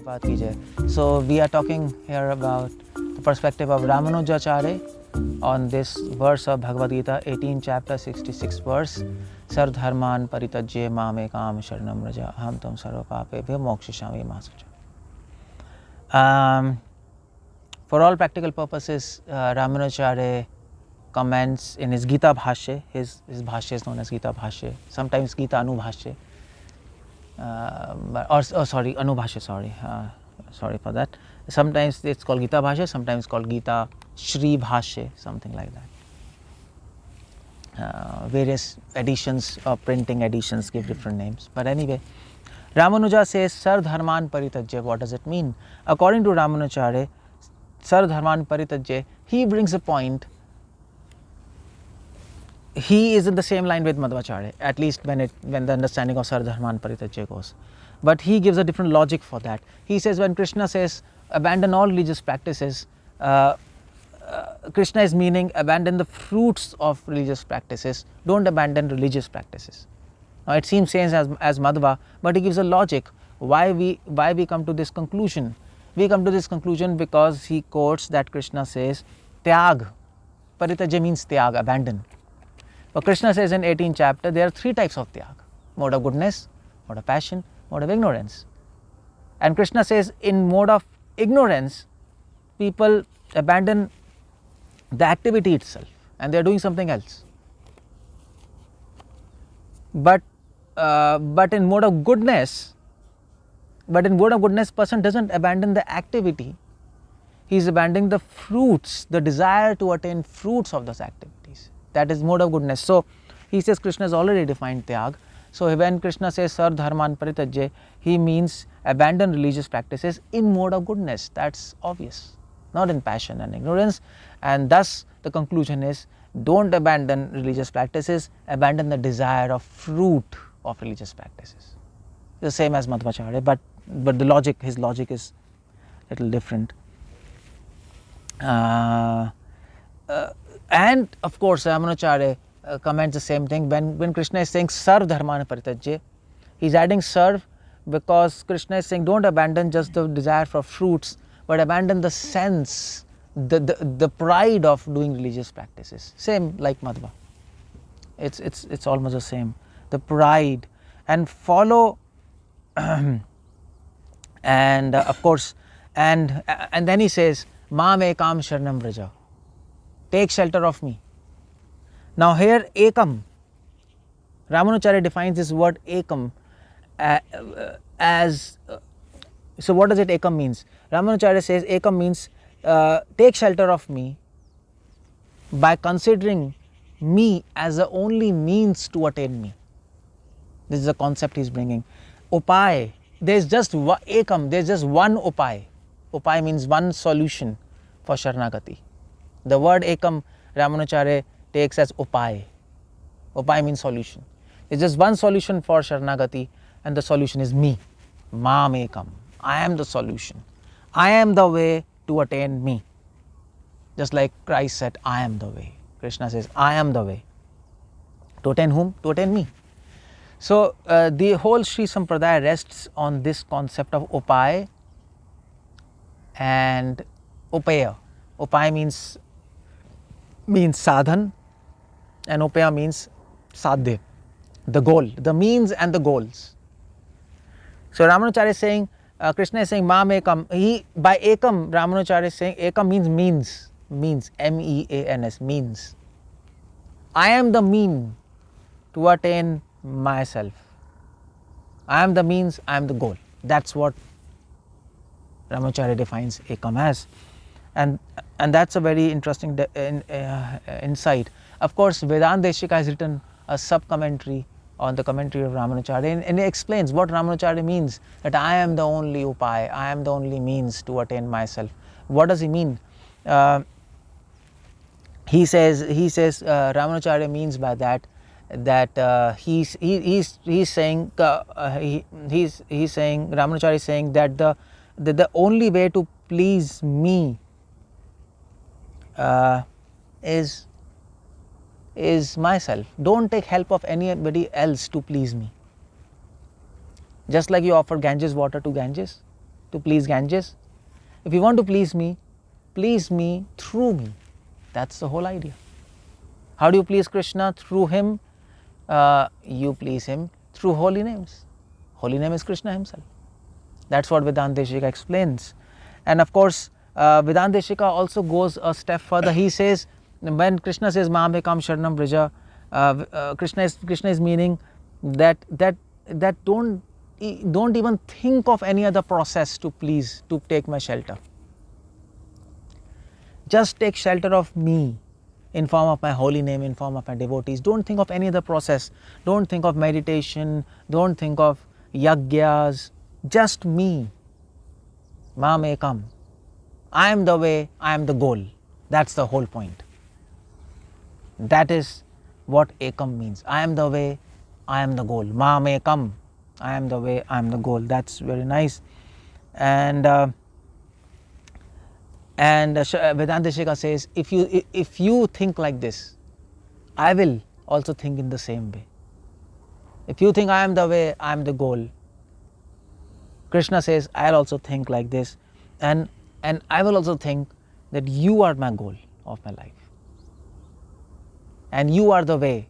Prabhupada ki jai. So we are talking here about the perspective of Ramanujacharya on this verse of Bhagavad Gita, 18 chapter 66 verse. Sardharman paritajye mamekam sharanam raja aham tam sarva papebhyo mokshishami ma sucha. For all practical purposes, Ramanujacharya comments in his Gita Bhashya. His Bhashya is known as Gita Bhashya, sometimes Gita Anubhashya. Anubhashya, sorry for that. Sometimes it's called Gita Bhashya, sometimes called Gita Shri Bhashya, something like that. Various editions or printing editions give different names. But anyway, Ramanuja says Sardharman Paritajya. What does it mean? According to Ramanujacharya, Sardharman Paritajya, he brings a point. He is in the same line with Madhvacharya, at least when the understanding of Sardharman Paritajya goes. But he gives a different logic for that. He says when Krishna says abandon all religious practices, Krishna is meaning abandon the fruits of religious practices, don't abandon religious practices. Now it seems same as Madhva, but he gives a logic why we come to this conclusion. We come to this conclusion because he quotes that Krishna says Tyag. Paritajya means Tyag, abandon. But Krishna says in 18th chapter there are three types of Tyag: mode of goodness, mode of passion, mode of ignorance. And Krishna says in mode of ignorance people abandon the activity itself and they are doing something else. But in mode of goodness, person doesn't abandon the activity. He is abandoning the fruits, the desire to attain fruits of those activities. That is mode of goodness. So he says Krishna has already defined Tyag. So when Krishna says Sardharman Paritajya, he means abandon religious practices in mode of goodness. That's obvious, not in passion and ignorance. And thus the conclusion is don't abandon religious practices, abandon the desire of fruit of religious practices. The same as Madhvacharya, but the logic, his logic is a little different. And of course Ramanujacharya comments the same thing when Krishna is saying Sarv Dharmana Paritajya. He is adding Sarv because Krishna is saying don't abandon just the desire for fruits, but abandon the sense, the pride of doing religious practices. Same like Madhva. It's almost the same. The pride and follow and of course and then he says Mam ekam sharanam vraja. Take shelter of me. Now here ekam, Ramanujacharya defines this word ekam as, so what does it ekam means? Ramanujacharya says ekam means take shelter of me by considering me as the only means to attain me. This is a concept he is bringing. Upay, there is just ekam, there is just one upay. Upay means one solution for Sharanagati. The word ekam Ramanujacharya takes as upay. Upay means solution. There is just one solution for Sharanagati and the solution is me. Mam ekam. I am the solution. I am the way to attain me. Just like Christ said, I am the way. Krishna says, I am the way. To attain whom? To attain me. So the whole Sri Sampradaya rests on this concept of upay and upaya. Upay means sadhan and upaya means sadhya, the goal, the means and the goals. So Ramanujacharya is saying, Krishna is saying Mam ekam. By ekam, Ramanujacharya is saying ekam means means, means, means. I am the mean to attain myself. I am the means, I am the goal. That's what Ramanujacharya defines ekam as. And that's a very interesting insight. Of course, Vedanta Deshika has written a sub-commentary on the commentary of Ramanujacharya and he explains what Ramanujacharya means, that I am the only upay, I am the only means to attain myself. What does he mean? He says Ramanujacharya means by that he's saying Ramanujacharya is saying that the only way to please me is myself. Don't take help of anybody else to please me. Just like you offer Ganges water to Ganges, to please Ganges. If you want to please me through me. That's the whole idea. How do you please Krishna? Through him. You please him through holy names. Holy name is Krishna himself. That's what Vedanta Deshika explains. And of course, Vedanta Deshika also goes a step further. He says, when Krishna says, Maam ekam sharanam vraja, Krishna is meaning that don't even think of any other process to take my shelter. Just take shelter of me in form of my holy name, in form of my devotees. Don't think of any other process. Don't think of meditation. Don't think of yagyas. Just me. Maam ekam. I am the way, I am the goal. That's the whole point. That is what ekam means. I am the way, I am the goal. Maam ekam. I am the way, I am the goal. That's very nice. And Vedanta Deshika says, if you think like this, I will also think in the same way. If you think I am the way, I am the goal, Krishna says, I'll also think like this, and I will also think that you are my goal of my life, and you are the way,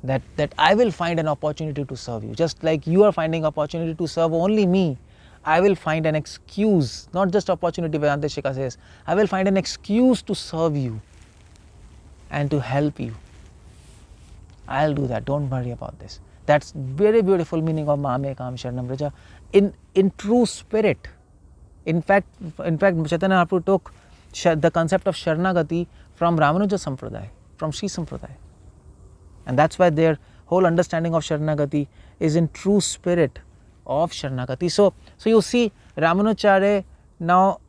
that I will find an opportunity to serve you. Just like you are finding opportunity to serve only me, I will find an excuse, not just opportunity. Vedanta Deshika says, I will find an excuse to serve you and to help you. I'll do that. Don't worry about this. That's very beautiful meaning of Maam ekam sharanam vraja in true spirit. In fact, Chaitanya Mahaprabhu took the concept of Sharanagati from Ramanuja Sampradaya, from Sri Sampradaya. And that's why their whole understanding of Sharanagati is in true spirit of Sharanagati. So you see, Ramanujacharya now,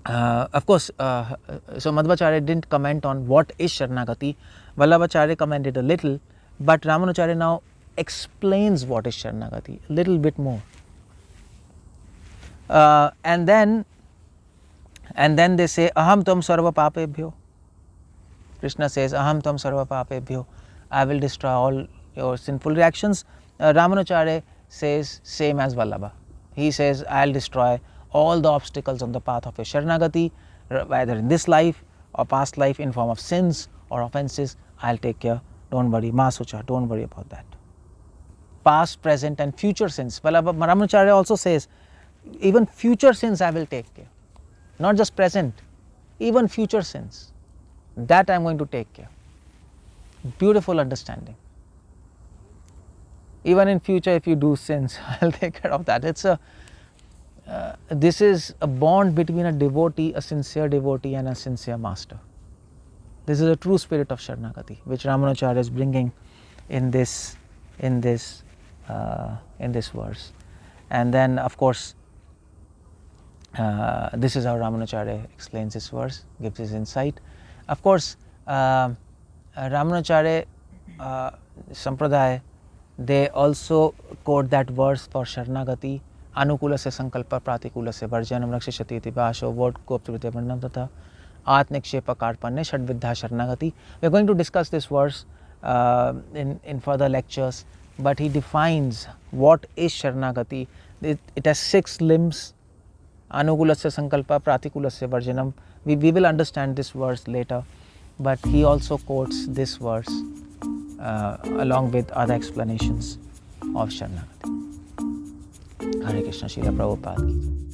of course, so Madhvacharya didn't comment on what is Sharanagati. Vallabhacharya commented a little, but Ramanujacharya now explains what is Sharanagati a little bit more. And then they say, Aham tvam sarva papebhyo. Krishna says, Aham tvam sarva papebhyo. I will destroy all your sinful reactions. Ramanujacharya says same as Vallabha. He says, I'll destroy all the obstacles on the path of your Sharanagati, whether in this life or past life, in form of sins or offenses. I'll take care. Don't worry. Masucha, don't worry about that. Past, present and future sins. Ramanujacharya also says, even future sins I will take care. Not just present, even future sins. That I am going to take care. Beautiful understanding. Even in future, if you do sins, I'll take care of that. This is a bond between a devotee, a sincere devotee, and a sincere master. This is a true spirit of Sharanagati, which Ramanujacharya is bringing in this verse. And then, of course, this is how Ramanujacharya explains this verse, gives his insight. Of course, Ramanujacharya Sampradaya, they also quote that verse for Sharanagati. Anukula se sankalpa pratikula se varjanam rakshishati iti bhasho vod koptrute varnam tatha atnikshepa karpanne shadvidha Sharanagati. We are going to discuss this verse in further lectures, but he defines what is Sharanagati. It has 6 limbs. Anukula se sankalpa pratikula se varjanam. We will understand this verse later, but he also quotes this verse along with other explanations of Sharanagati. Hare Krishna, Srila Prabhupada ki.